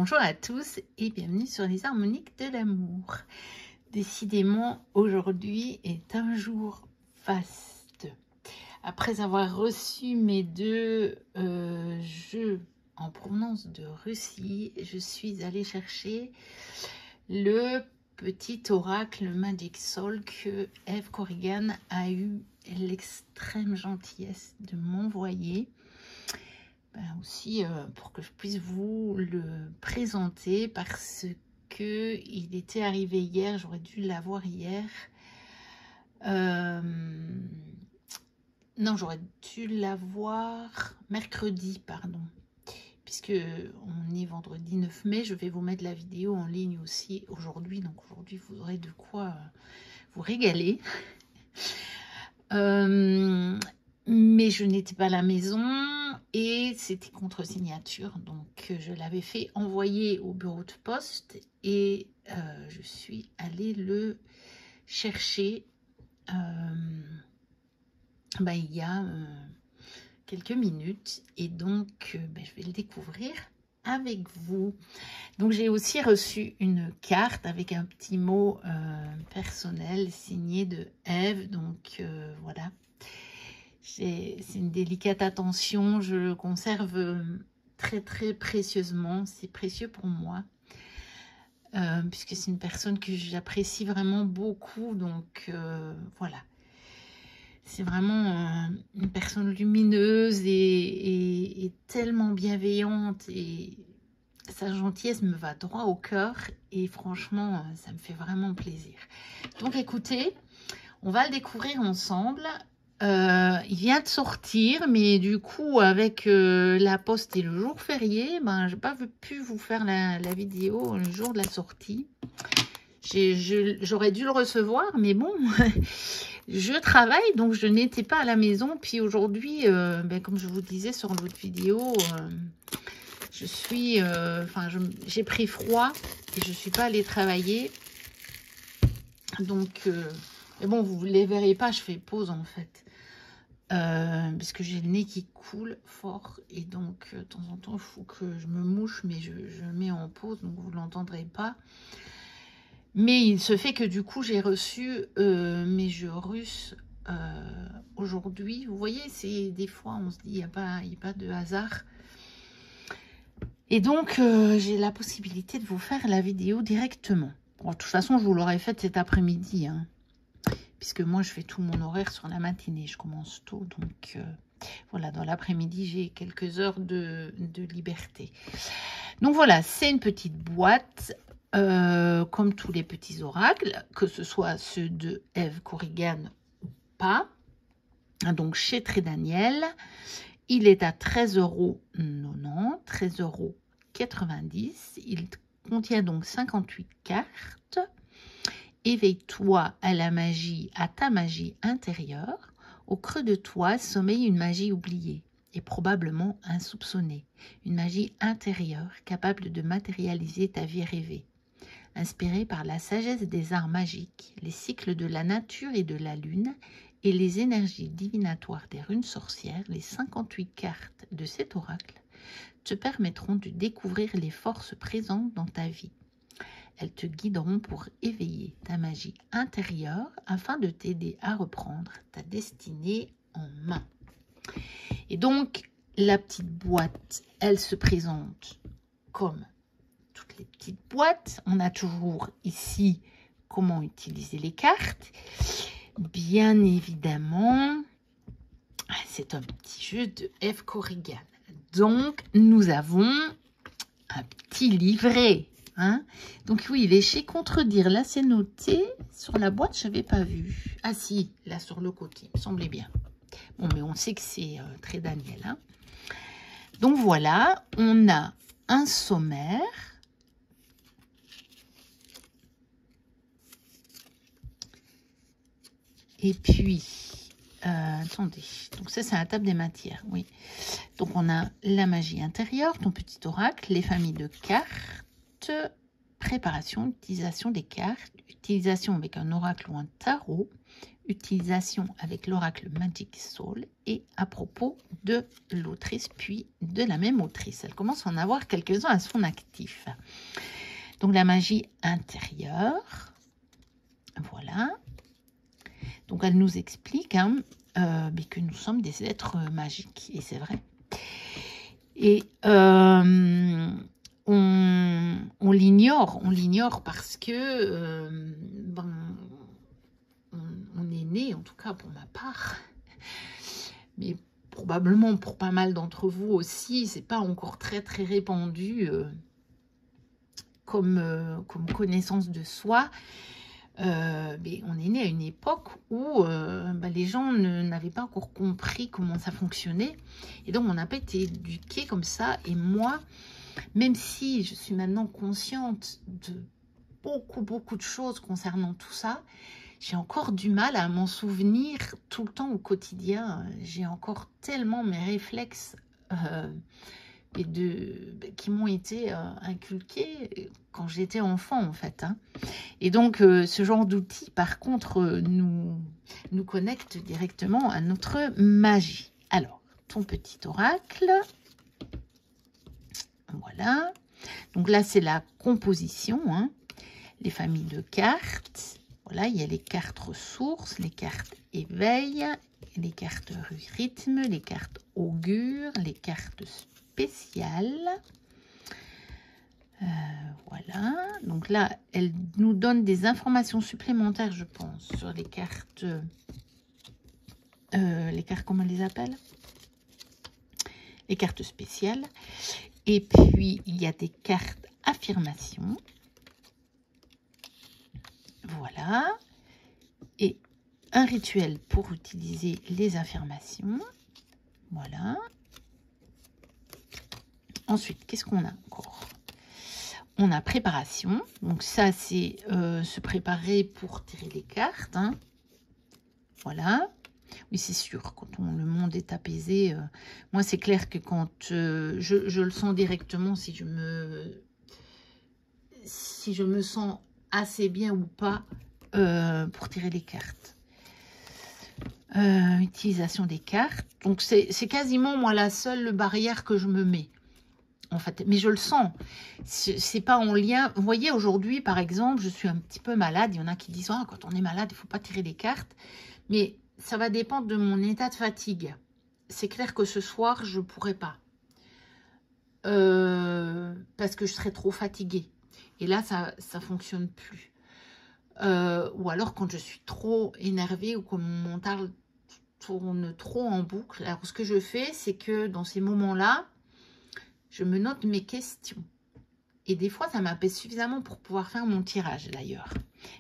Bonjour à tous et bienvenue sur les harmoniques de l'amour. Décidément, aujourd'hui est un jour faste. Après avoir reçu mes deux jeux en provenance de Russie, je suis allée chercher le petit oracle Magic Soul que Eve Corrigan a eu l'extrême gentillesse de m'envoyer. Aussi pour que je puisse vous le présenter parce que il était arrivé hier, j'aurais dû l'avoir hier. Non, j'aurais dû l'avoir mercredi, pardon. Puisque on est vendredi 9 mai, je vais vous mettre la vidéo en ligne aussi aujourd'hui. Donc aujourd'hui, vous aurez de quoi vous régaler. Mais je n'étais pas à la maison et c'était contre signature. Donc, je l'avais fait envoyer au bureau de poste et je suis allée le chercher il y a quelques minutes. Et donc, je vais le découvrir avec vous. Donc, j'ai aussi reçu une carte avec un petit mot personnel signé de Eve. Donc, voilà. C'est une délicate attention, je le conserve très très précieusement, c'est précieux pour moi, puisque c'est une personne que j'apprécie vraiment beaucoup, donc voilà. C'est vraiment une personne lumineuse et tellement bienveillante, et sa gentillesse me va droit au cœur, et franchement, ça me fait vraiment plaisir. Donc écoutez, on va le découvrir ensemble. Il vient de sortir, mais du coup avec la poste et le jour férié, j'ai pas pu vous faire la vidéo le jour de la sortie. J'aurais dû le recevoir, mais bon, je travaille, donc je n'étais pas à la maison. Puis aujourd'hui, comme je vous disais sur l'autre vidéo, je suis, j'ai pris froid et je suis pas allée travailler. Donc, mais bon, vous ne les verrez pas, je fais pause en fait. Parce que j'ai le nez qui coule fort et donc de temps en temps il faut que je me mouche, mais je mets en pause, donc vous ne l'entendrez pas. Mais il se fait que du coup j'ai reçu mes jeux russes aujourd'hui. Vous voyez, c'est des fois on se dit il n'y a pas de hasard. Et donc j'ai la possibilité de vous faire la vidéo directement. Bon, de toute façon je vous l'aurais faite cet après-midi, hein. Puisque moi, je fais tout mon horaire sur la matinée. Je commence tôt, donc voilà, dans l'après-midi, j'ai quelques heures de liberté. Donc voilà, c'est une petite boîte, comme tous les petits oracles, que ce soit ceux de Eve Corrigan ou pas. Donc chez Très Daniel, il est à 13,90 €, 13,90 €. Il contient donc 58 cartes. Éveille-toi à la magie, à ta magie intérieure. Au creux de toi sommeille une magie oubliée et probablement insoupçonnée. Une magie intérieure capable de matérialiser ta vie rêvée. Inspirée par la sagesse des arts magiques, les cycles de la nature et de la lune et les énergies divinatoires des runes sorcières, les 58 cartes de cet oracle te permettront de découvrir les forces présentes dans ta vie. Elles te guideront pour éveiller ta magie intérieure afin de t'aider à reprendre ta destinée en main. Et donc, la petite boîte, elle se présente comme toutes les petites boîtes. On a toujours ici comment utiliser les cartes. Bien évidemment, c'est un petit jeu de Eve Corrigan. Donc, nous avons un petit livret. Hein? Donc oui, il est chez Contredire. Là, c'est noté. Sur la boîte, je n'avais pas vu. Ah si, là, sur le côté. Il me semblait bien. Bon, mais on sait que c'est Très Daniel. Hein? Donc voilà, on a un sommaire. Et puis, attendez. Donc ça, c'est la table des matières. Oui. Donc on a la magie intérieure, ton petit oracle, les familles de cartes. Préparation, utilisation des cartes, utilisation avec un oracle ou un tarot, utilisation avec l'oracle Magic Soul et à propos de l'autrice, puis de la même autrice. Elle commence à en avoir quelques-uns à son actif. Donc la magie intérieure, voilà. Donc elle nous explique mais que nous sommes des êtres magiques, et c'est vrai. Et on l'ignore parce que on est né, en tout cas pour ma part, mais probablement pour pas mal d'entre vous aussi, c'est pas encore très répandu comme connaissance de soi. Mais on est né à une époque où les gens n'avaient pas encore compris comment ça fonctionnait, et donc on n'a pas été éduqués comme ça. Et moi, même si je suis maintenant consciente de beaucoup de choses concernant tout ça, j'ai encore du mal à m'en souvenir tout le temps au quotidien. J'ai encore tellement mes réflexes qui m'ont été inculqués quand j'étais enfant, en fait. Et donc, ce genre d'outil, par contre, nous connecte directement à notre magie. Alors, ton petit oracle. Voilà. Donc là, c'est la composition, les familles de cartes. Voilà, il y a les cartes ressources, les cartes éveil, les cartes rythme, les cartes augure, les cartes spéciales. Voilà, donc là, elle nous donne des informations supplémentaires, je pense, sur les cartes, comment on les appelle? Les cartes spéciales. Et puis, il y a des cartes affirmations. Voilà. Et un rituel pour utiliser les affirmations. Voilà. Ensuite, qu'est-ce qu'on a encore? On a préparation. Donc ça, c'est se préparer pour tirer les cartes. Voilà. Oui, c'est sûr, quand le monde est apaisé, moi, c'est clair que quand je le sens directement, si je me sens assez bien ou pas pour tirer les cartes. Utilisation des cartes. Donc, c'est quasiment, moi, la seule barrière que je me mets, en fait. Mais je le sens. C'est pas en lien. Vous voyez, aujourd'hui, par exemple, je suis un petit peu malade. Il y en a qui disent, oh, quand on est malade, il ne faut pas tirer les cartes. Mais ça va dépendre de mon état de fatigue. C'est clair que ce soir, je ne pourrai pas. Parce que je serai trop fatiguée. Et là, ça ne fonctionne plus. Ou alors quand je suis trop énervée ou que mon mental tourne trop en boucle. Alors, ce que je fais, c'est que dans ces moments-là, je me note mes questions. Et des fois, ça m'apaise suffisamment pour pouvoir faire mon tirage, d'ailleurs.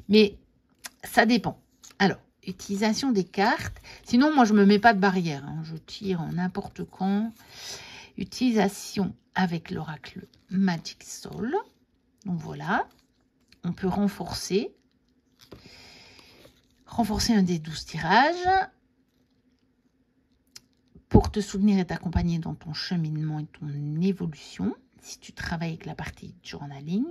Mais ça dépend. Alors, utilisation des cartes. Sinon, moi, je ne me mets pas de barrière. Je tire en n'importe quand. Utilisation avec l'oracle Magic Soul. Donc, voilà. On peut renforcer. Renforcer un des 12 tirages. Pour te soutenir et t'accompagner dans ton cheminement et ton évolution. Si tu travailles avec la partie journaling.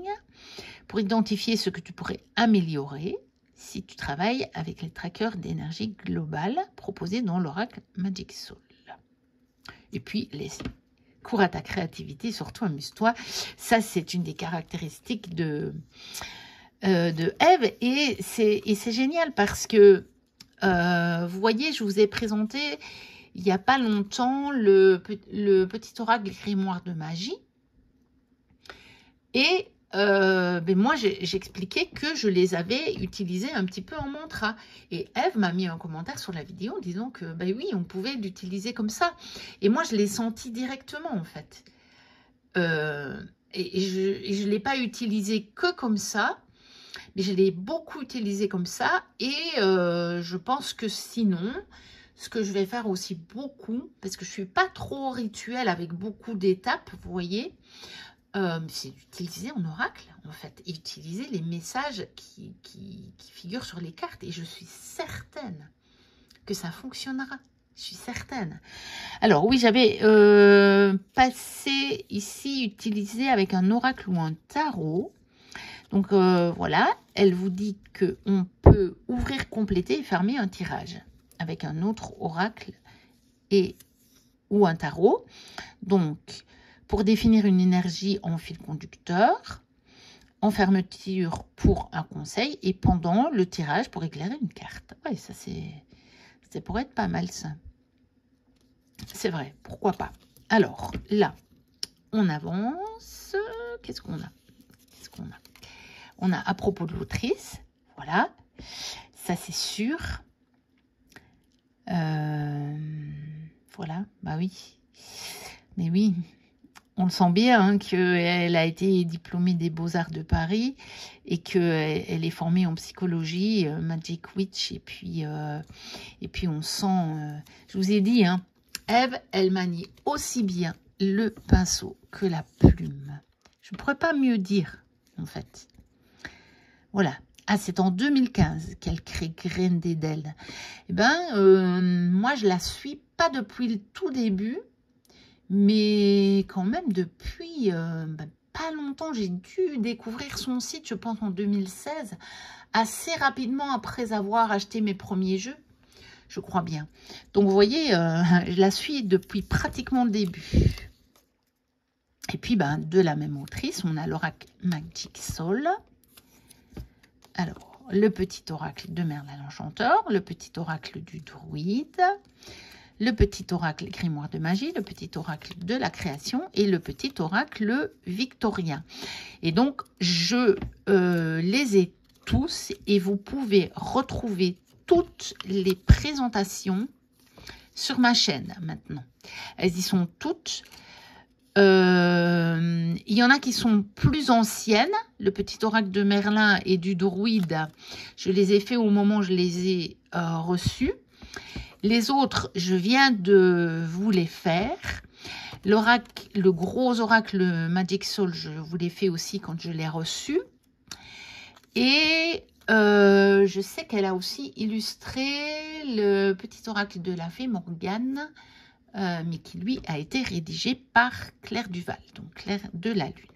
Pour identifier ce que tu pourrais améliorer. Si tu travailles avec les trackers d'énergie globale proposés dans l'oracle Magic Soul. Et puis, les cours à ta créativité, surtout amuse-toi. Ça, c'est une des caractéristiques de Eve. Et c'est génial parce que, vous voyez, je vous ai présenté il n'y a pas longtemps le petit oracle grimoire de magie. Et moi, j'expliquais que je les avais utilisés un petit peu en mantra. Et Eve m'a mis un commentaire sur la vidéo en disant que, oui, on pouvait l'utiliser comme ça. Et moi, je l'ai senti directement, en fait. Et je ne l'ai pas utilisé que comme ça, mais je l'ai beaucoup utilisé comme ça. Et je pense que sinon, ce que je vais faire aussi beaucoup, parce que je ne suis pas trop rituel avec beaucoup d'étapes, vous voyez, c'est d'utiliser en oracle, en fait, et utiliser les messages qui figurent sur les cartes. Et je suis certaine que ça fonctionnera. Je suis certaine. Alors, oui, j'avais passé ici, utilisé avec un oracle ou un tarot. Donc voilà, elle vous dit qu'on peut ouvrir, compléter et fermer un tirage avec un autre oracle ou un tarot. Donc, pour définir une énergie en fil conducteur, en fermeture pour un conseil et pendant le tirage pour éclairer une carte. Oui, ça c'est pour être pas mal ça. C'est vrai, pourquoi pas. Alors là, on avance. Qu'est-ce qu'on a? On a à propos de l'autrice, voilà, ça c'est sûr. Voilà, bah oui. Mais oui, on le sent bien hein, qu'elle a été diplômée des Beaux-Arts de Paris et qu'elle est formée en psychologie, Magic Witch. Et puis on sent, je vous ai dit, hein, Ève, elle manie aussi bien le pinceau que la plume. Je ne pourrais pas mieux dire, en fait. Voilà. Ah, c'est en 2015 qu'elle crée Graine d'Éden. Eh ben, moi, je la suis pas depuis le tout début, mais quand même depuis pas longtemps. J'ai dû découvrir son site, je pense, en 2016, assez rapidement après avoir acheté mes premiers jeux. Je crois bien. Donc, vous voyez, je la suis depuis pratiquement le début. Et puis, ben, de la même autrice, on a l'oracle Magic Soul. Alors, le petit oracle de Merlin l'Enchanteur, le petit oracle du druide, le petit oracle grimoire de magie, le petit oracle de la création et le petit oracle victorien. Et donc, je les ai tous et vous pouvez retrouver toutes les présentations sur ma chaîne maintenant. Elles y sont toutes. Il y en a qui sont plus anciennes. Le petit oracle de Merlin et du druide, je les ai fait au moment où je les ai reçus. Les autres, je viens de vous les faire. L'oracle, le gros oracle Magic Soul, je vous l'ai fait aussi quand je l'ai reçu. Et je sais qu'elle a aussi illustré le petit oracle de la fée Morgane, mais qui lui a été rédigé par Claire Duval, donc Claire de la Lune.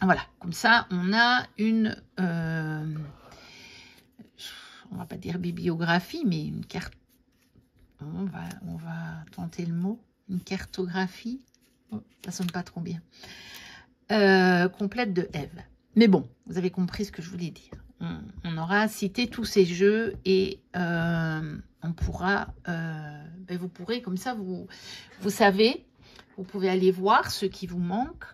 Voilà, comme ça on a une, on va pas dire bibliographie, mais une carte, on va tenter le mot, une cartographie, oh, ça sonne pas trop bien, complète de Ève. Mais bon, vous avez compris ce que je voulais dire. On aura cité tous ces jeux et on pourra, vous pourrez comme ça, vous savez, vous pouvez aller voir ceux qui vous manquent.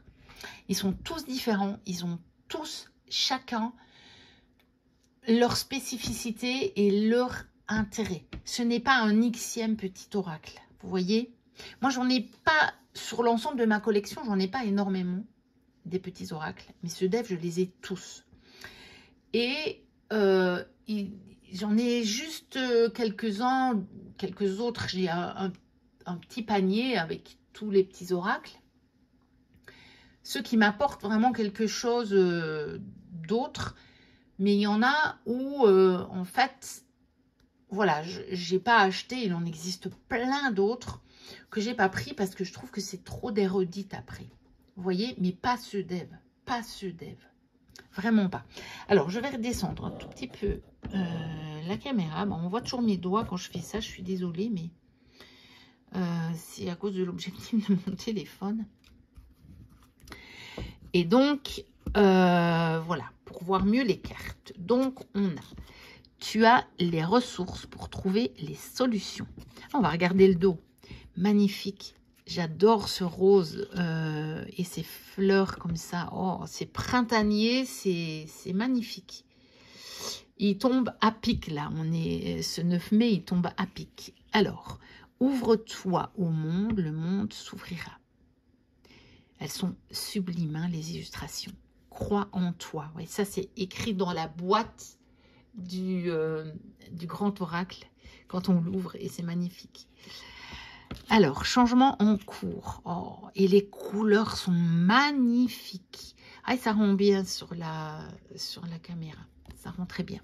Ils sont tous différents, ils ont tous, chacun, leur spécificité et leur intérêt. Ce n'est pas un xème petit oracle, vous voyez. Moi, j'en ai pas, sur l'ensemble de ma collection, j'en ai pas énormément des petits oracles, mais ceux d'Ève, je les ai tous. Et j'en ai juste quelques-uns, quelques autres. J'ai un petit panier avec tous les petits oracles. Ceux qui m'apportent vraiment quelque chose d'autre. Mais il y en a où, en fait, voilà, j'ai pas acheté. Il en existe plein d'autres que j'ai pas pris parce que je trouve que c'est trop d'érudite après. Vous voyez, mais pas ceux d'Ève. Pas ceux d'Ève. Vraiment pas. Alors, je vais redescendre un tout petit peu la caméra. Bon, on voit toujours mes doigts quand je fais ça. Je suis désolée, mais c'est à cause de l'objectif de mon téléphone. Et donc, voilà, pour voir mieux les cartes. Donc, tu as les ressources pour trouver les solutions. On va regarder le dos. Magnifique. J'adore ce rose et ces fleurs comme ça. Oh, c'est printanier, c'est magnifique. Il tombe à pic là. Ce 9 mai, il tombe à pic. Alors, ouvre-toi au monde, le monde s'ouvrira. Elles sont sublimes, hein, les illustrations. Crois en toi. Ouais, ça, c'est écrit dans la boîte du grand oracle quand on l'ouvre et c'est magnifique. Alors, changement en cours. Oh, et les couleurs sont magnifiques. Ah, ça rend bien sur la caméra. Ça rend très bien.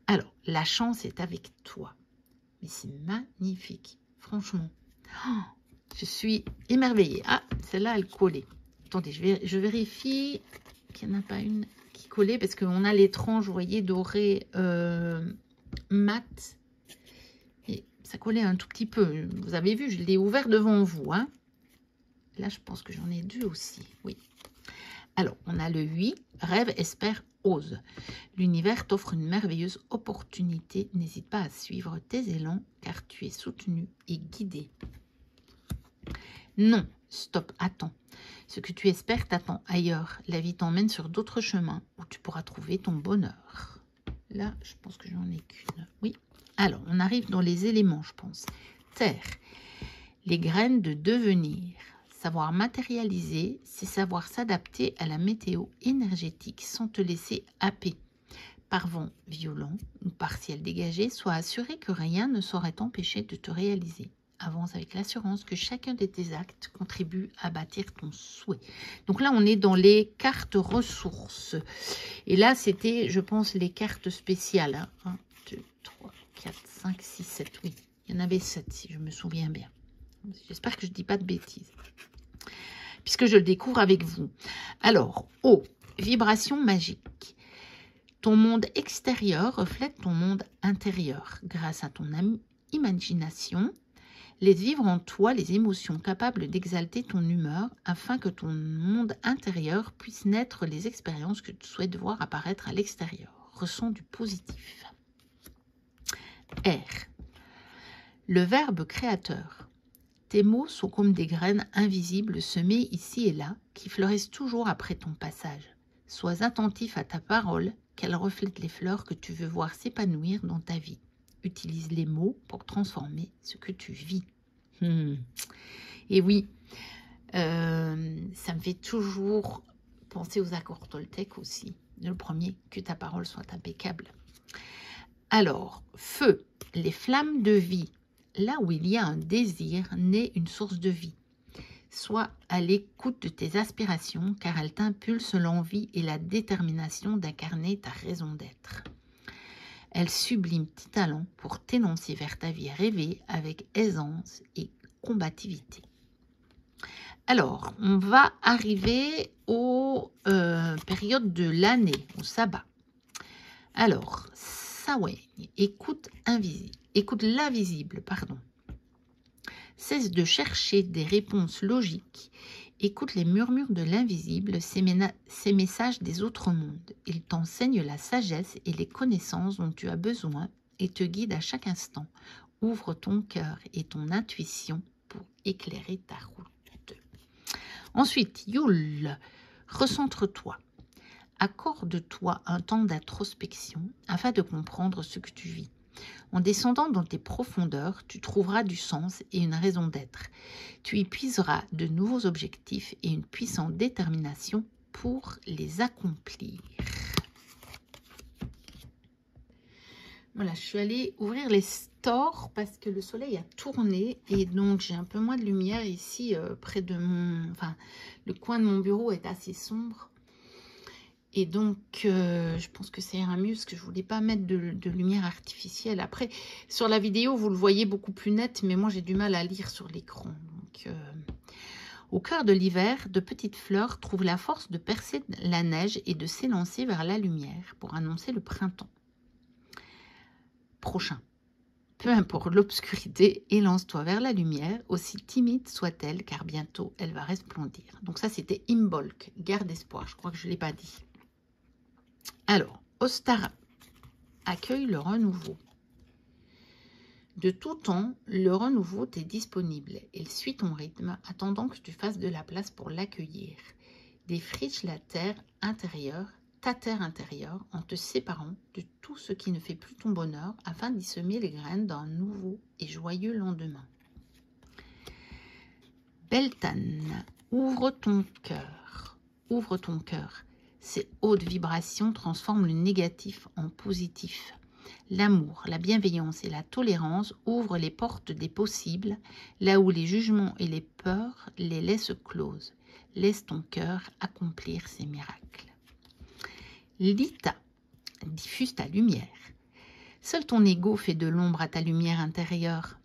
Alors, la chance est avec toi. Mais c'est magnifique. Franchement. Oh, je suis émerveillée. Ah, celle-là, elle collait. Attendez, je vérifie qu'il n'y en a pas une qui collait parce qu'on a l'étrange, vous voyez, doré mat. Et ça collait un tout petit peu. Vous avez vu, je l'ai ouvert devant vous. Hein. Là, je pense que j'en ai 2 aussi. Oui. Alors, on a le 8. Rêve, espère, ose. L'univers t'offre une merveilleuse opportunité. N'hésite pas à suivre tes élans car tu es soutenu et guidé. Non, stop, attends. Ce que tu espères t'attend ailleurs. La vie t'emmène sur d'autres chemins où tu pourras trouver ton bonheur. Là, je pense que j'en ai qu'une. Oui. Alors, on arrive dans les éléments, je pense. Terre. Les graines de devenir. Savoir matérialiser, c'est savoir s'adapter à la météo énergétique sans te laisser happer. Par vent violent ou par ciel dégagé, sois assuré que rien ne saurait t'empêcher de te réaliser. Avance avec l'assurance que chacun de tes actes contribue à bâtir ton souhait. Donc là, on est dans les cartes ressources. Et là, c'était, je pense, les cartes spéciales. 1, 2, 3, 4, 5, 6, 7. Oui, il y en avait 7, si je me souviens bien. J'espère que je ne dis pas de bêtises. Puisque je le découvre avec vous. Alors, eau, vibration magique. Ton monde extérieur reflète ton monde intérieur. Grâce à ton imagination, laisse vivre en toi les émotions capables d'exalter ton humeur afin que ton monde intérieur puisse naître les expériences que tu souhaites voir apparaître à l'extérieur. Ressens du positif. R. Le verbe créateur. Tes mots sont comme des graines invisibles semées ici et là qui fleurissent toujours après ton passage. Sois attentif à ta parole, qu'elle reflète les fleurs que tu veux voir s'épanouir dans ta vie. Utilise les mots pour transformer ce que tu vis. Et oui, ça me fait toujours penser aux accords Toltec aussi. Le premier, que ta parole soit impeccable. Alors, feu, les flammes de vie. Là où il y a un désir, naît une source de vie. Sois à l'écoute de tes aspirations, car elles t'impulsent l'envie et la détermination d'incarner ta raison d'être. Elles subliment tes talents pour t'élancer vers ta vie rêvée avec aisance et combativité. Alors, on va arriver aux périodes de l'année, au sabbat. Alors, Samhain, écoute l'invisible, pardon. Cesse de chercher des réponses logiques. Écoute les murmures de l'invisible, ces messages des autres mondes. Ils t'enseignent la sagesse et les connaissances dont tu as besoin et te guident à chaque instant. Ouvre ton cœur et ton intuition pour éclairer ta route. Ensuite, Yule, recentre-toi. Accorde-toi un temps d'introspection afin de comprendre ce que tu vis. En descendant dans tes profondeurs, tu trouveras du sens et une raison d'être. Tu y puiseras de nouveaux objectifs et une puissante détermination pour les accomplir. Voilà, je suis allée ouvrir les stores parce que le soleil a tourné et donc j'ai un peu moins de lumière ici près de mon... Enfin, le coin de mon bureau est assez sombre. Et donc, je pense que c'est un mieux parce que je ne voulais pas mettre de lumière artificielle. Après, sur la vidéo, vous le voyez beaucoup plus net, mais moi, j'ai du mal à lire sur l'écran. Donc, au cœur de l'hiver, de petites fleurs trouvent la force de percer la neige et de s'élancer vers la lumière pour annoncer le printemps prochain. Peu importe l'obscurité, élance-toi vers la lumière, aussi timide soit-elle, car bientôt, elle va resplendir. Donc ça, c'était Imbolc, garde espoir. Je crois que je ne l'ai pas dit. Alors, Ostara accueille le renouveau. De tout temps, le renouveau t'est disponible. Il suit ton rythme, attendant que tu fasses de la place pour l'accueillir. Défriche la terre intérieure, ta terre intérieure, en te séparant de tout ce qui ne fait plus ton bonheur, afin d'y semer les graines d'un nouveau et joyeux lendemain. Beltane, ouvre ton cœur. Ouvre ton cœur. Ces hautes vibrations transforment le négatif en positif. L'amour, la bienveillance et la tolérance ouvrent les portes des possibles, là où les jugements et les peurs les laissent closes. Laisse ton cœur accomplir ses miracles. Lita, diffuse ta lumière. Seul ton ego fait de l'ombre à ta lumière intérieure.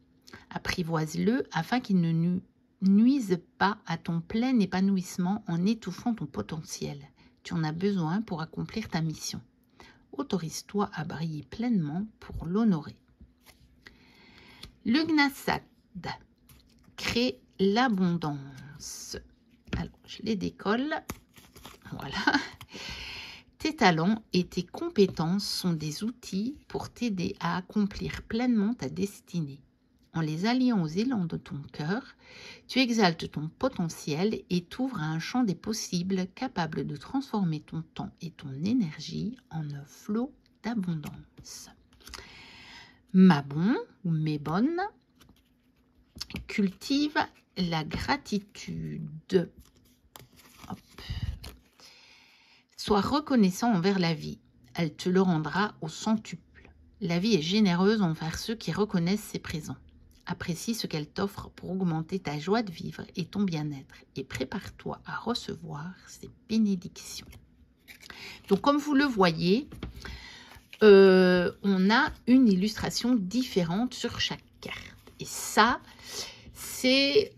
Apprivoise-le afin qu'il ne nuise pas à ton plein épanouissement en étouffant ton potentiel. Tu en as besoin pour accomplir ta mission. Autorise-toi à briller pleinement pour l'honorer. Le Gnasad crée l'abondance. Alors, je les décolle. Voilà. Tes talents et tes compétences sont des outils pour t'aider à accomplir pleinement ta destinée. En les alliant aux élans de ton cœur, tu exaltes ton potentiel et t'ouvres à un champ des possibles capable de transformer ton temps et ton énergie en un flot d'abondance. Mabon ou Mébonne cultive la gratitude. Hop. Sois reconnaissant envers la vie, elle te le rendra au centuple. La vie est généreuse envers ceux qui reconnaissent ses présents. Apprécie ce qu'elle t'offre pour augmenter ta joie de vivre et ton bien-être et prépare-toi à recevoir ses bénédictions. Donc comme vous le voyez, on a une illustration différente sur chaque carte. Et ça, c'est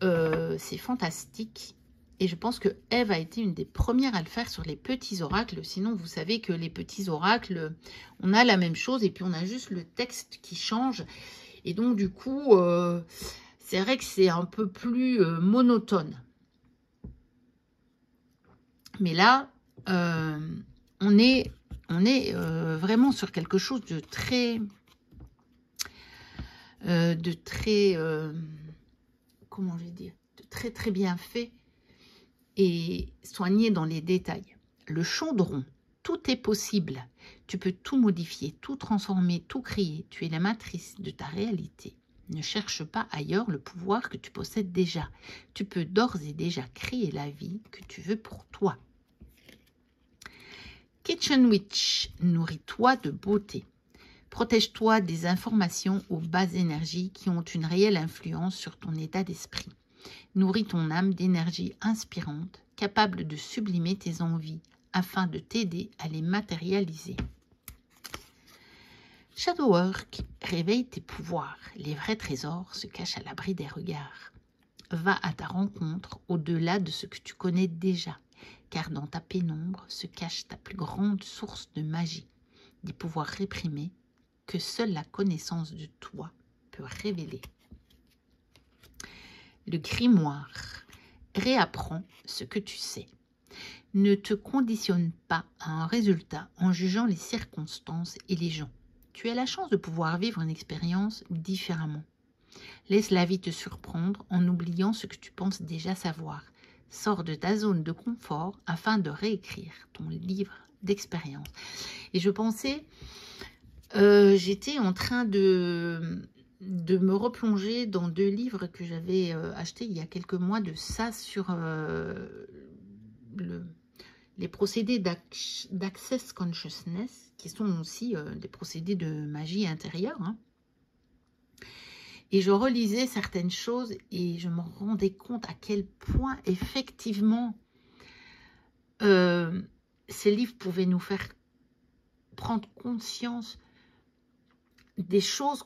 fantastique. Et je pense que Ève a été une des premières à le faire sur les petits oracles. Sinon, vous savez que les petits oracles, on a la même chose et puis on a juste le texte qui change. Et donc, du coup, c'est vrai que c'est un peu plus monotone. Mais là, on est vraiment sur quelque chose de très... comment je vais dire, de très très bien fait et soigné dans les détails. Le chaudron, tout est possible. Tu peux tout modifier, tout transformer, tout créer. Tu es la matrice de ta réalité. Ne cherche pas ailleurs le pouvoir que tu possèdes déjà. Tu peux d'ores et déjà créer la vie que tu veux pour toi. Kitchen Witch, nourris-toi de beauté. Protège-toi des informations aux basses énergies qui ont une réelle influence sur ton état d'esprit. Nourris ton âme d'énergie inspirante, capable de sublimer tes envies, afin de t'aider à les matérialiser. Shadowwork, réveille tes pouvoirs. Les vrais trésors se cachent à l'abri des regards. Va à ta rencontre au-delà de ce que tu connais déjà, car dans ta pénombre se cache ta plus grande source de magie, des pouvoirs réprimés que seule la connaissance de toi peut révéler. Le grimoire, réapprends ce que tu sais. Ne te conditionne pas à un résultat en jugeant les circonstances et les gens. Tu as la chance de pouvoir vivre une expérience différemment. Laisse la vie te surprendre en oubliant ce que tu penses déjà savoir. Sors de ta zone de confort afin de réécrire ton livre d'expérience. Et je pensais, j'étais en train de me replonger dans 2 livres que j'avais achetés il y a quelques mois de ça sur les procédés d'Access Consciousness, qui sont aussi des procédés de magie intérieure. Hein. Et je relisais certaines choses et je me rendais compte à quel point, effectivement, ces livres pouvaient nous faire prendre conscience des choses,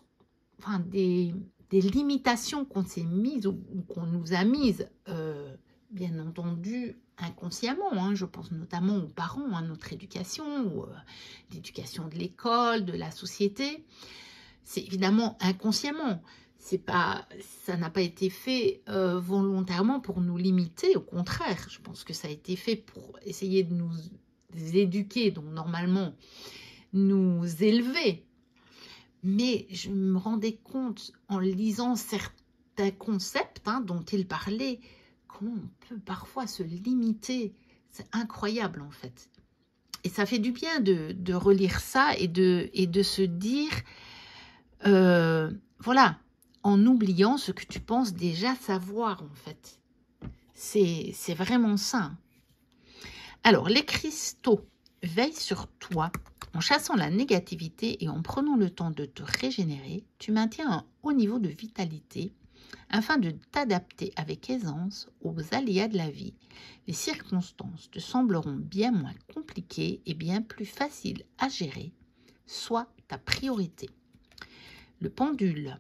enfin des limitations qu'on s'est mises ou qu'on nous a mises, bien entendu, inconsciemment. Hein, je pense notamment aux parents, à notre éducation, ou l'éducation de l'école, de la société. C'est évidemment inconsciemment. Ça n'a pas été fait volontairement pour nous limiter, au contraire. Je pense que ça a été fait pour essayer de nous éduquer, donc normalement nous élever. Mais je me rendais compte en lisant certains concepts dont il parlait, comment on peut parfois se limiter. C'est incroyable en fait. Et ça fait du bien de relire ça et de se dire, voilà, en oubliant ce que tu penses déjà savoir en fait. C'est vraiment ça. Alors, les cristaux veillent sur toi. En chassant la négativité et en prenant le temps de te régénérer, tu maintiens un haut niveau de vitalité afin de t'adapter avec aisance aux aléas de la vie. Les circonstances te sembleront bien moins compliquées et bien plus faciles à gérer. Sois ta priorité. Le pendule.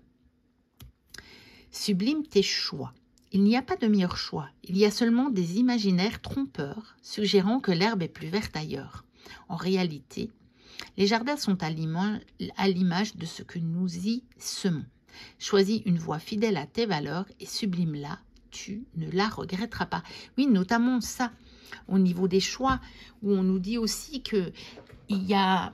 Sublime tes choix. Il n'y a pas de meilleur choix. Il y a seulement des imaginaires trompeurs, suggérant que l'herbe est plus verte ailleurs. En réalité, les jardins sont à l'image de ce que nous y semons. Choisis une voie fidèle à tes valeurs et sublime-la, tu ne la regretteras pas. Oui, notamment ça, au niveau des choix, où on nous dit aussi qu'il y a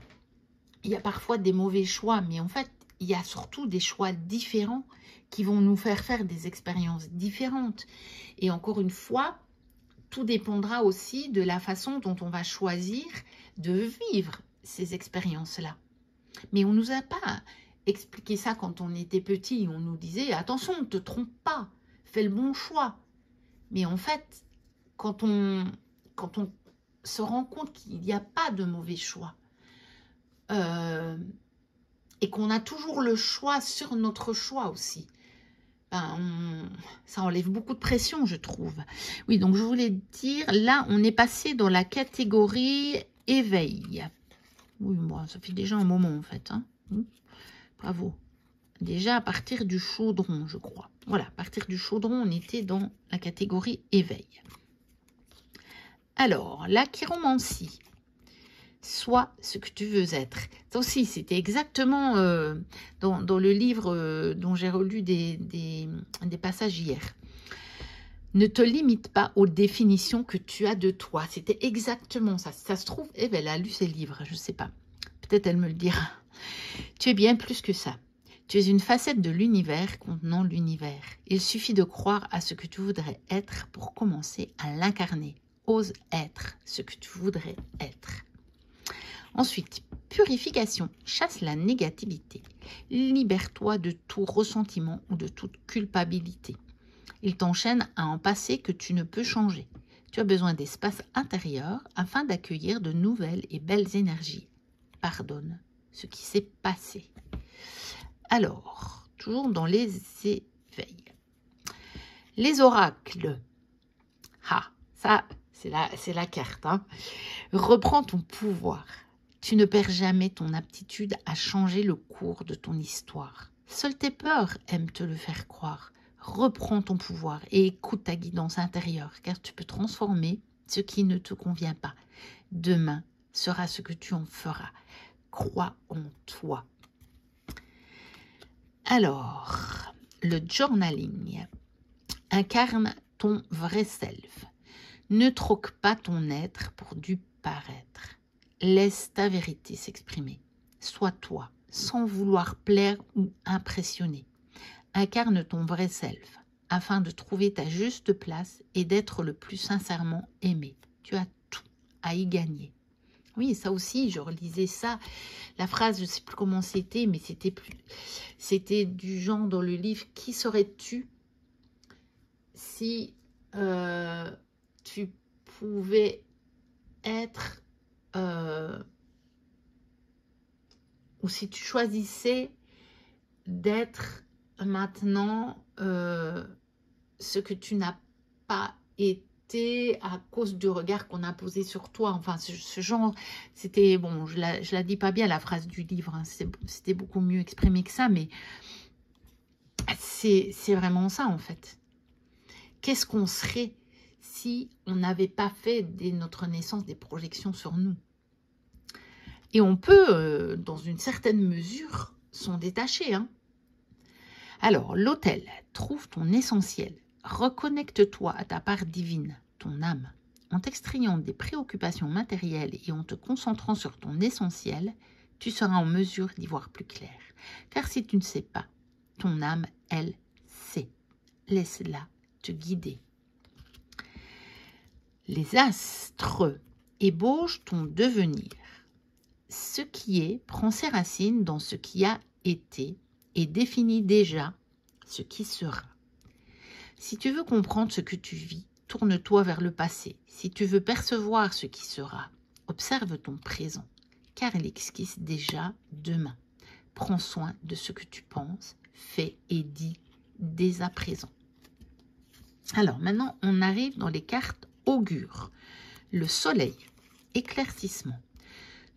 parfois des mauvais choix, mais en fait, il y a surtout des choix différents qui vont nous faire des expériences différentes. Et encore une fois, tout dépendra aussi de la façon dont on va choisir de vivre ces expériences-là. Mais on ne nous a pas expliqué ça quand on était petit. On nous disait, attention, ne te trompe pas, fais le bon choix. Mais en fait, quand on se rend compte qu'il n'y a pas de mauvais choix, et qu'on a toujours le choix sur notre choix aussi, ça enlève beaucoup de pression, je trouve. Oui, donc je voulais dire, là, on est passé dans la catégorie éveil. Oui, moi, ça fait déjà un moment, en fait. Hein. Bravo. Déjà, à partir du chaudron, je crois. Voilà, à partir du chaudron, on était dans la catégorie éveil. Alors, la chiromancie. Sois ce que tu veux être. Ça aussi, c'était exactement dans le livre dont j'ai relu des passages hier. Ne te limite pas aux définitions que tu as de toi. C'était exactement ça. Ça se trouve, Eve, elle a lu ses livres, je ne sais pas. Peut-être elle me le dira. Tu es bien plus que ça. Tu es une facette de l'univers contenant l'univers. Il suffit de croire à ce que tu voudrais être pour commencer à l'incarner. Ose être ce que tu voudrais être. Ensuite, purification, chasse la négativité. Libère-toi de tout ressentiment ou de toute culpabilité. Il t'enchaîne à un passé que tu ne peux changer. Tu as besoin d'espace intérieur afin d'accueillir de nouvelles et belles énergies. Pardonne ce qui s'est passé. Alors, toujours dans les éveils. Les oracles. Ah, ça, c'est la carte. Hein. Reprends ton pouvoir. Tu ne perds jamais ton aptitude à changer le cours de ton histoire. Seules tes peurs aiment te le faire croire. Reprends ton pouvoir et écoute ta guidance intérieure, car tu peux transformer ce qui ne te convient pas. Demain sera ce que tu en feras. Crois en toi. Alors, le journaling. Incarne ton vrai self. Ne troque pas ton être pour du paraître. Laisse ta vérité s'exprimer. Sois toi, sans vouloir plaire ou impressionner. Incarne ton vrai self, afin de trouver ta juste place et d'être le plus sincèrement aimé. Tu as tout à y gagner. Oui, ça aussi, je relisais ça. La phrase, je ne sais plus comment c'était, mais c'était du genre dans le livre. Qui serais-tu si tu pouvais être... ou si tu choisissais d'être maintenant ce que tu n'as pas été à cause du regard qu'on a posé sur toi. Enfin, ce genre, c'était, bon, je la dis pas bien la phrase du livre, hein, c'était beaucoup mieux exprimé que ça, mais c'est vraiment ça en fait. Qu'est-ce qu'on serait si on n'avait pas fait dès notre naissance des projections sur nous? Et on peut, dans une certaine mesure, s'en détacher. Hein. Alors, l'autel, trouve ton essentiel. Reconnecte-toi à ta part divine, ton âme. En t'extrayant des préoccupations matérielles et en te concentrant sur ton essentiel, tu seras en mesure d'y voir plus clair. Car si tu ne sais pas, ton âme, elle, sait. Laisse-la te guider. Les astres ébauchent ton devenir. Ce qui est prend ses racines dans ce qui a été et définit déjà ce qui sera. Si tu veux comprendre ce que tu vis, tourne-toi vers le passé. Si tu veux percevoir ce qui sera, observe ton présent, car il esquisse déjà demain. Prends soin de ce que tu penses, fais et dis dès à présent. Alors maintenant, on arrive dans les cartes augures. Le soleil, éclaircissement.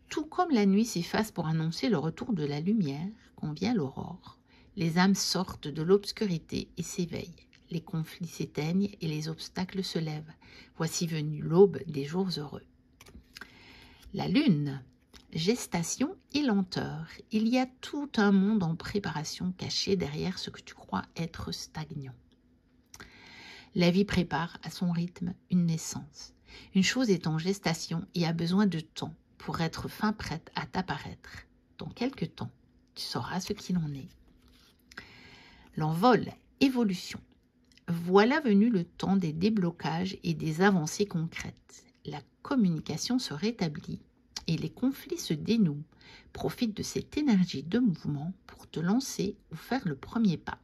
Tout comme la nuit s'efface pour annoncer le retour de la lumière, quand vient l'aurore, les âmes sortent de l'obscurité et s'éveillent. Les conflits s'éteignent et les obstacles se lèvent. Voici venue l'aube des jours heureux. La lune, gestation et lenteur. Il y a tout un monde en préparation caché derrière ce que tu crois être stagnant. La vie prépare à son rythme une naissance. Une chose est en gestation et a besoin de temps pour être fin prête à t'apparaître. Dans quelque temps, tu sauras ce qu'il en est. L'envol, évolution. Voilà venu le temps des déblocages et des avancées concrètes. La communication se rétablit et les conflits se dénouent. Profite de cette énergie de mouvement pour te lancer ou faire le premier pas.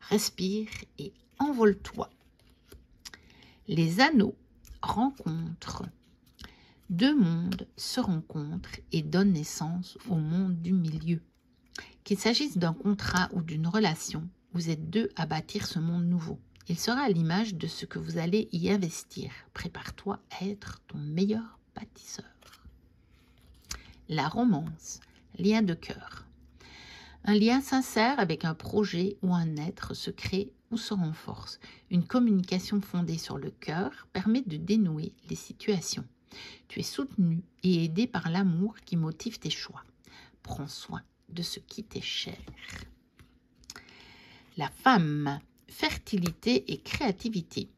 Respire et envole-toi. Les anneaux rencontrent. Deux mondes se rencontrent et donnent naissance au monde du milieu. Qu'il s'agisse d'un contrat ou d'une relation, vous êtes deux à bâtir ce monde nouveau. Il sera à l'image de ce que vous allez y investir. Prépare-toi à être ton meilleur bâtisseur. La romance, lien de cœur. Un lien sincère avec un projet ou un être se crée ou se renforce. Une communication fondée sur le cœur permet de dénouer les situations. Tu es soutenu et aidé par l'amour qui motive tes choix. Prends soin de ce qui t'est cher. La femme, fertilité et créativité.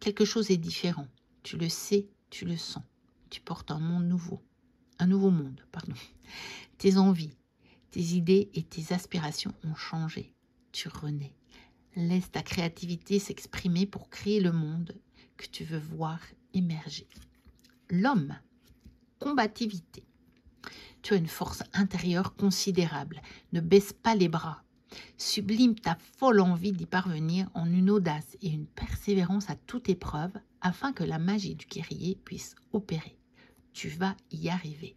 Quelque chose est différent. Tu le sais, tu le sens. Tu portes un nouveau monde. Tes envies, tes idées et tes aspirations ont changé. Tu renais. Laisse ta créativité s'exprimer pour créer le monde que tu veux voir émerger. L'homme, combativité. Tu as une force intérieure considérable. Ne baisse pas les bras. Sublime ta folle envie d'y parvenir en une audace et une persévérance à toute épreuve afin que la magie du guerrier puisse opérer. Tu vas y arriver.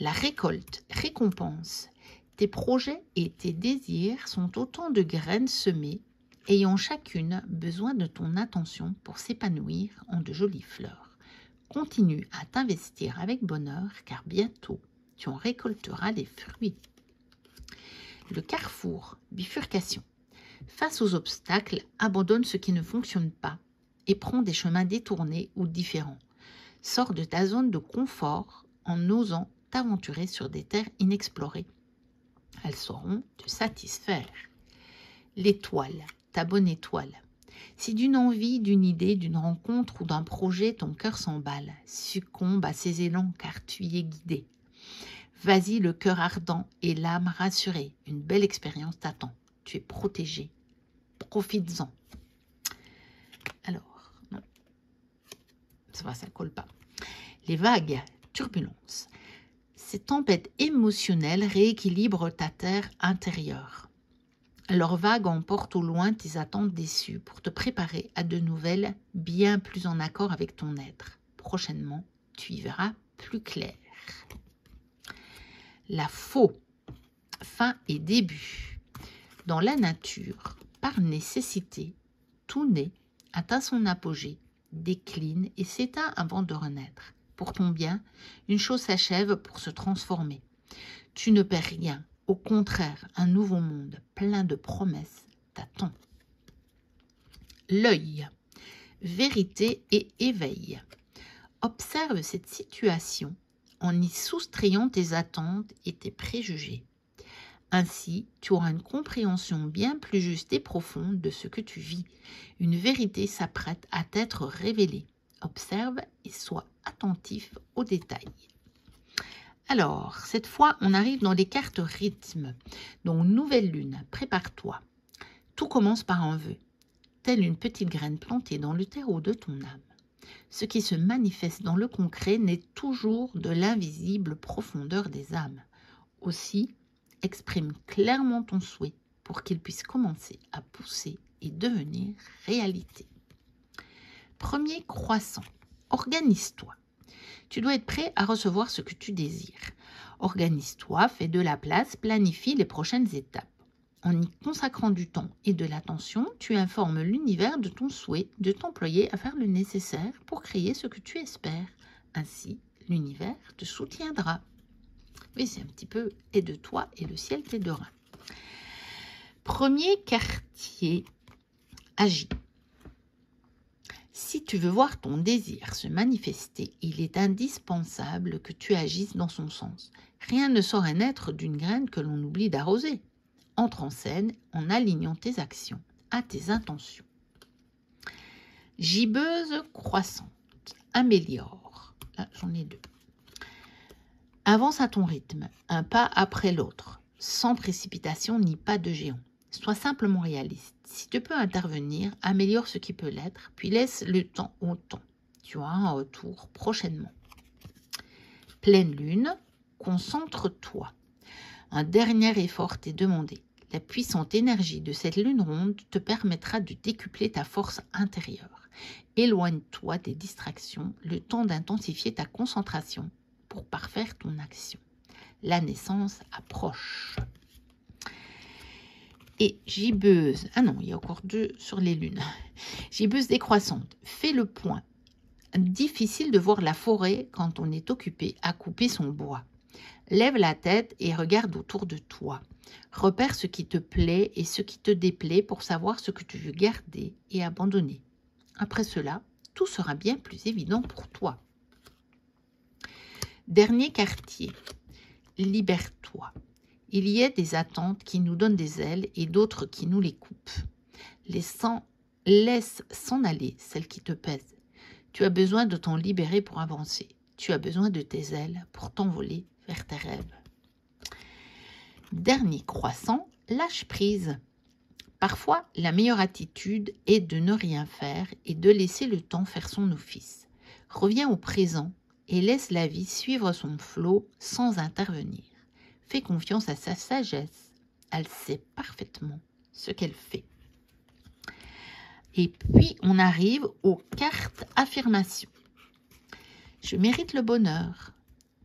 La récolte, récompense. Tes projets et tes désirs sont autant de graines semées, ayant chacune besoin de ton attention pour s'épanouir en de jolies fleurs. Continue à t'investir avec bonheur, car bientôt, tu en récolteras les fruits. Le carrefour, bifurcation. Face aux obstacles, abandonne ce qui ne fonctionne pas et prends des chemins détournés ou différents. Sors de ta zone de confort en osant t'aventurer sur des terres inexplorées. Elles sauront te satisfaire. L'étoile, ta bonne étoile. Si d'une envie, d'une idée, d'une rencontre ou d'un projet, ton cœur s'emballe, succombe à ses élans car tu y es guidé. Vas-y le cœur ardent et l'âme rassurée. Une belle expérience t'attend. Tu es protégé. Profites-en. Alors, non. Ça colle pas. Les vagues, turbulence. Ces tempêtes émotionnelles rééquilibrent ta terre intérieure. Leurs vagues emportent au loin tes attentes déçues pour te préparer à de nouvelles bien plus en accord avec ton être. Prochainement, tu y verras plus clair. La faux, fin et début. Dans la nature, par nécessité, tout naît, atteint son apogée, décline et s'éteint avant de renaître. Pour ton bien, une chose s'achève pour se transformer. Tu ne perds rien. Au contraire, un nouveau monde plein de promesses t'attend. L'œil, vérité et éveil. Observe cette situation en y soustrayant tes attentes et tes préjugés. Ainsi, tu auras une compréhension bien plus juste et profonde de ce que tu vis. Une vérité s'apprête à t'être révélée. Observe et sois attentif aux détails. Alors, cette fois, on arrive dans les cartes rythme. Donc, nouvelle lune, prépare-toi. Tout commence par un vœu, telle une petite graine plantée dans le terreau de ton âme. Ce qui se manifeste dans le concret n'est toujours de l'invisible profondeur des âmes. Aussi, exprime clairement ton souhait pour qu'il puisse commencer à pousser et devenir réalité. Premier croissant, organise-toi. Tu dois être prêt à recevoir ce que tu désires. Organise-toi, fais de la place, planifie les prochaines étapes. En y consacrant du temps et de l'attention, tu informes l'univers de ton souhait de t'employer à faire le nécessaire pour créer ce que tu espères. Ainsi, l'univers te soutiendra. Oui, c'est un petit peu « aide-toi et le ciel t'aidera ». Premier quartier, agis. Si tu veux voir ton désir se manifester, il est indispensable que tu agisses dans son sens. Rien ne saurait naître d'une graine que l'on oublie d'arroser. Entre en scène en alignant tes actions à tes intentions. Gibbeuse croissante, améliore. Là, j'en ai 2. Avance à ton rythme, un pas après l'autre, sans précipitation ni pas de géant. Sois simplement réaliste. Si tu peux intervenir, améliore ce qui peut l'être, puis laisse le temps au temps. Tu auras un retour prochainement. Pleine lune, concentre-toi. Un dernier effort t'est demandé. La puissante énergie de cette lune ronde te permettra de décupler ta force intérieure. Éloigne-toi des distractions, le temps d'intensifier ta concentration pour parfaire ton action. La naissance approche. Et gibbeuse, ah non, il y a encore 2 sur les lunes. Gibbeuse décroissante, fais le point. Difficile de voir la forêt quand on est occupé à couper son bois. Lève la tête et regarde autour de toi. Repère ce qui te plaît et ce qui te déplaît pour savoir ce que tu veux garder et abandonner. Après cela, tout sera bien plus évident pour toi. Dernier quartier, libère-toi. Il y a des attentes qui nous donnent des ailes et d'autres qui nous les coupent. Laisse s'en aller celles qui te pèsent. Tu as besoin de t'en libérer pour avancer. Tu as besoin de tes ailes pour t'envoler vers tes rêves. Dernier croissant, lâche prise. Parfois, la meilleure attitude est de ne rien faire et de laisser le temps faire son office. Reviens au présent et laisse la vie suivre son flot sans intervenir. Fais confiance à sa sagesse. Elle sait parfaitement ce qu'elle fait. Et puis, on arrive aux cartes affirmations. Je mérite le bonheur.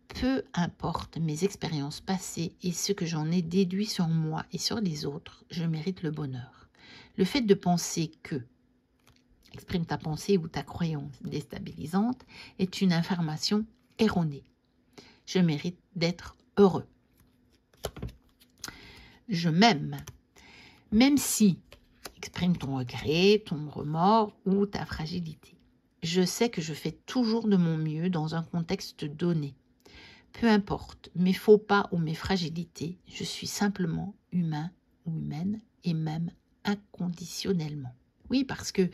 Peu importe mes expériences passées et ce que j'en ai déduit sur moi et sur les autres, je mérite le bonheur. Le fait de penser que, exprime ta pensée ou ta croyance déstabilisante, est une information erronée. Je mérite d'être heureux. Je m'aime, même si, exprime ton regret, ton remords ou ta fragilité. Je sais que je fais toujours de mon mieux dans un contexte donné. Peu importe mes faux pas ou mes fragilités, je suis simplement humain ou humaine et m'aime inconditionnellement. Oui, parce que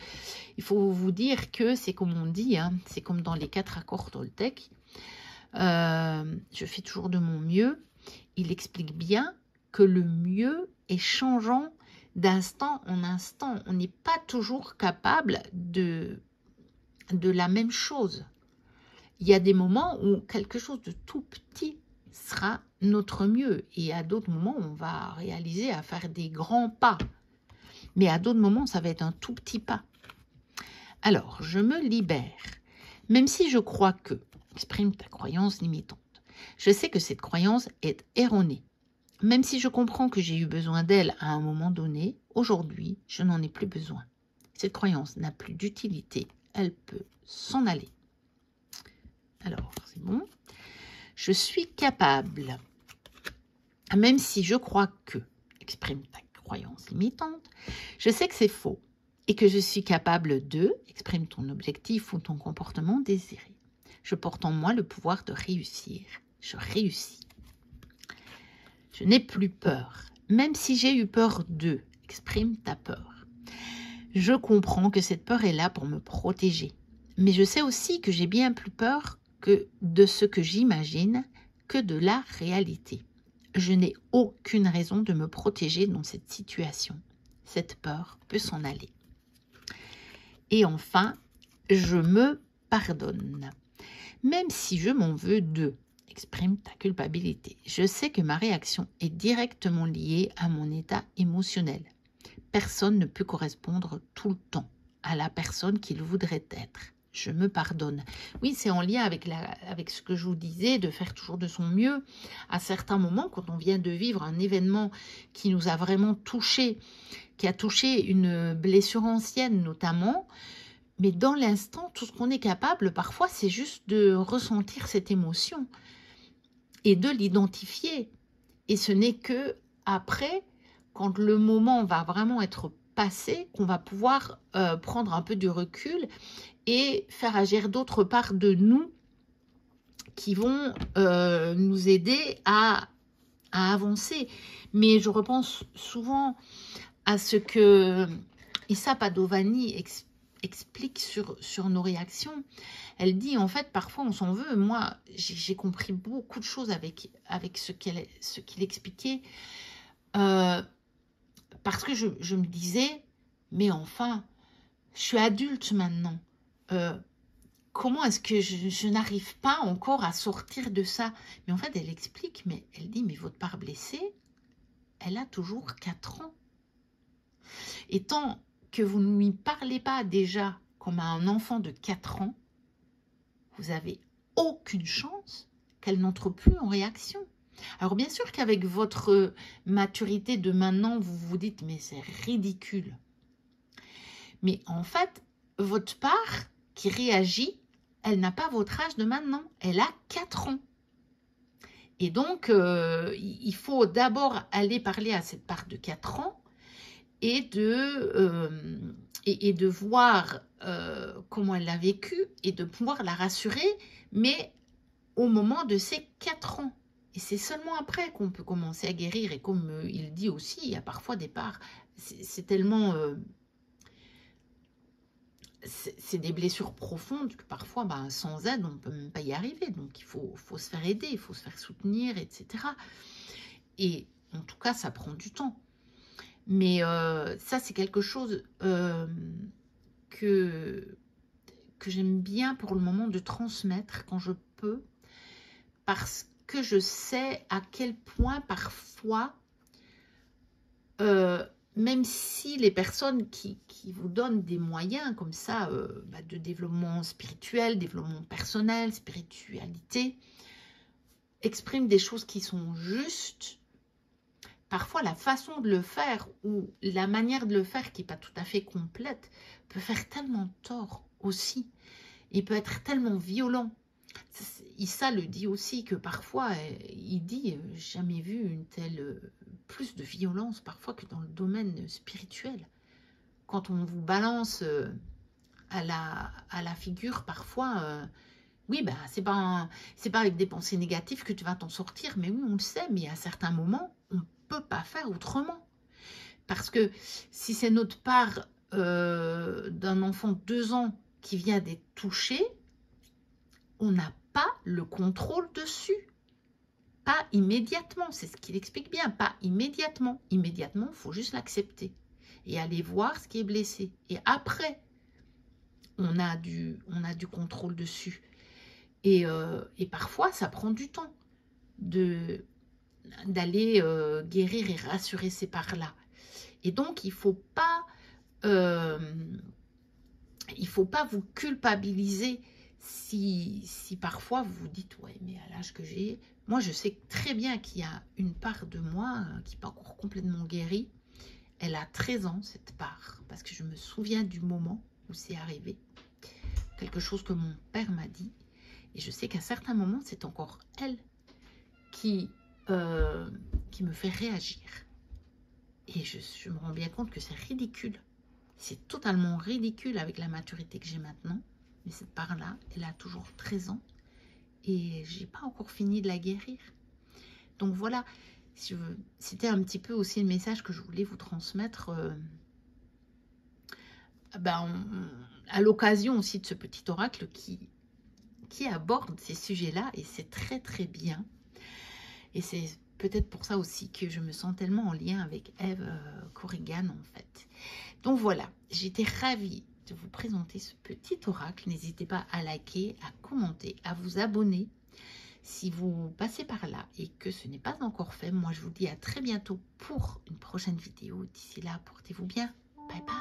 il faut vous dire que c'est comme on dit, hein, c'est comme dans les 4 accords Toltec. Je fais toujours de mon mieux. Il explique bien que le mieux est changeant d'instant en instant. On n'est pas toujours capable de la même chose. Il y a des moments où quelque chose de tout petit sera notre mieux. Et à d'autres moments, on va réaliser à faire des grands pas. Mais à d'autres moments, ça va être un tout petit pas. Alors, je me libère. Même si je crois que, exprime ta croyance limitante. Je sais que cette croyance est erronée. Même si je comprends que j'ai eu besoin d'elle à un moment donné, aujourd'hui, je n'en ai plus besoin. Cette croyance n'a plus d'utilité. Elle peut s'en aller. Alors, c'est bon. Je suis capable, même si je crois que, exprime ta croyance limitante, je sais que c'est faux et que je suis capable de, exprime ton objectif ou ton comportement désiré. Je porte en moi le pouvoir de réussir. Je réussis. Je n'ai plus peur, même si j'ai eu peur de, exprime ta peur. Je comprends que cette peur est là pour me protéger, mais je sais aussi que j'ai bien plus peur que de ce que j'imagine que de la réalité. Je n'ai aucune raison de me protéger dans cette situation. Cette peur peut s'en aller. Et enfin, je me pardonne. Même si je m'en veux de, exprime ta culpabilité. Je sais que ma réaction est directement liée à mon état émotionnel. Personne ne peut correspondre tout le temps à la personne qu'il voudrait être. Je me pardonne. Oui, c'est en lien avec ce que je vous disais, de faire toujours de son mieux. À certains moments, quand on vient de vivre un événement qui nous a vraiment touché, qui a touché une blessure ancienne notamment, mais dans l'instant, tout ce qu'on est capable, parfois, c'est juste de ressentir cette émotion et de l'identifier. Et ce n'est que après quand le moment va vraiment être passé, qu'on va pouvoir prendre un peu de recul et faire agir d'autres parts de nous qui vont nous aider à avancer. Mais je repense souvent à ce que Issa Padovani explique sur nos réactions. Elle dit, en fait, parfois on s'en veut. Moi, j'ai compris beaucoup de choses avec ce qu'il expliquait. Parce que je me disais, mais enfin, je suis adulte maintenant. Comment est-ce que je n'arrive pas encore à sortir de ça? Mais en fait, elle explique, mais elle dit, mais votre part blessée, elle a toujours 4 ans. Et tant que vous ne lui parlez pas déjà comme à un enfant de 4 ans, vous avez aucune chance qu'elle n'entre plus en réaction. Alors bien sûr qu'avec votre maturité de maintenant, vous vous dites, mais c'est ridicule. Mais en fait, votre part qui réagit, elle n'a pas votre âge de maintenant, elle a 4 ans. Et donc, il faut d'abord aller parler à cette part de 4 ans et de voir comment elle l'a vécu et de pouvoir la rassurer, mais au moment de ses 4 ans. Et c'est seulement après qu'on peut commencer à guérir. Et comme il dit aussi, il y a parfois des parts, c'est tellement... c'est des blessures profondes que parfois, sans aide, on ne peut même pas y arriver. Donc, il faut se faire aider, il faut se faire soutenir, etc. Et en tout cas, ça prend du temps. Mais ça, c'est quelque chose que j'aime bien pour le moment de transmettre quand je peux. Parce que je sais à quel point parfois, même si les personnes qui vous donnent des moyens comme ça, de développement spirituel, développement personnel, spiritualité, expriment des choses qui sont justes, parfois la façon de le faire ou la manière de le faire qui n'est pas tout à fait complète peut faire tellement tort aussi. Il peut être tellement violent. Issa le dit aussi que parfois, il dit, j'ai jamais vu une telle, plus de violence parfois que dans le domaine spirituel. Quand on vous balance à la figure parfois, oui, c'est pas avec des pensées négatives que tu vas t'en sortir, mais oui, on le sait, mais à certains moments, on ne peut pas faire autrement. Parce que si c'est notre part d'un enfant de 2 ans qui vient d'être touché, on n'a pas le contrôle dessus. Pas immédiatement, c'est ce qu'il explique bien, pas immédiatement. Immédiatement, il faut juste l'accepter et aller voir ce qui est blessé. Et après, on a du contrôle dessus. Et parfois, ça prend du temps d'aller guérir et rassurer ces parts-là. Et donc, il ne faut pas vous culpabiliser si parfois vous vous dites, ouais, mais à l'âge que j'ai, moi je sais très bien qu'il y a une part de moi qui n'est pas encore complètement guérie. Elle a 13 ans, cette part, parce que je me souviens du moment où c'est arrivé. Quelque chose que mon père m'a dit. Et je sais qu'à certains moments, c'est encore elle qui me fait réagir. Et je me rends bien compte que c'est ridicule. C'est totalement ridicule avec la maturité que j'ai maintenant. Mais cette part-là, elle a toujours 13 ans. Et j'ai pas encore fini de la guérir. Donc voilà, c'était un petit peu aussi le message que je voulais vous transmettre à l'occasion aussi de ce petit oracle qui aborde ces sujets-là. Et c'est très très bien. Et c'est peut-être pour ça aussi que je me sens tellement en lien avec Eve Corrigan en fait. Donc voilà, j'étais ravie de vous présenter ce petit oracle. N'hésitez pas à liker, à commenter, à vous abonner si vous passez par là et que ce n'est pas encore fait. Moi, je vous dis à très bientôt pour une prochaine vidéo. D'ici là, portez-vous bien. Bye bye.